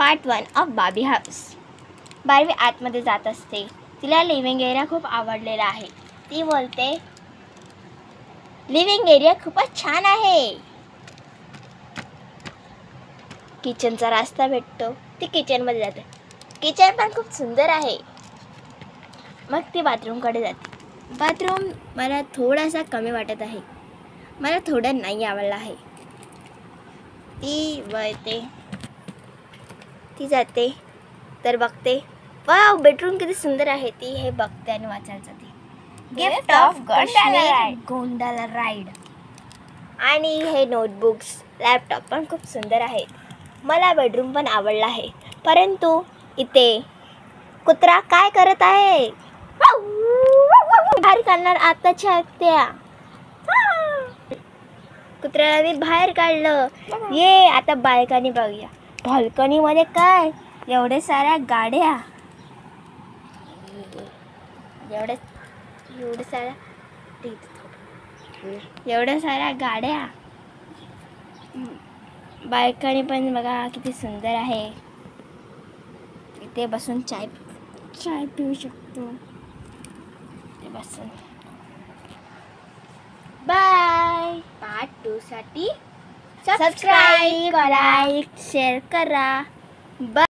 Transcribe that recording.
Part 1 of Barbie house. Barbie आतमध्ये जात असते. तिला लिव्हिंग एरिया खूप आवडलेला आहे. ती बोलते लिव्हिंग एरिया खूपच छान आहे. किचनचा रस्ता भेटतो. ती किचनमध्ये जाते. किचन पण खूप सुंदर आहे. मग ती बाथरूमकडे जाते. बाथरूम मला थोडासा कमी वाटत आहे. मला थोडं नाही आवडलं आहे. ती जाते तर बघते, वाव बेडरूम किती सुंदर आहे. ती हे बघते आणि वाचायला जाते. गिफ्ट ऑफ गोंडाला राईड आणि हे नोटबुक्स लॅपटॉप पण खूप सुंदर आहेत. मला बेडरूम पण आवडला आहे. परंतु इथे कुत्रा काय करत आहे? बाहेर काढणार आताच्या त्या कुत्र्याला मी बाहेर काढलं. ये आता बाल्कनी बघूया. बाल्कनी मध्ये काय एवढे साऱ्या गाड्या, एवढ्या साऱ्या गाड्या. बाल्कनी पण बघा किती सुंदर आहे. इथे बसून चाय पिऊ शकतो. इथे बसून. बाय. पार्ट 2 साठी सबस्क्राईब करा, शेअर करा. बाय.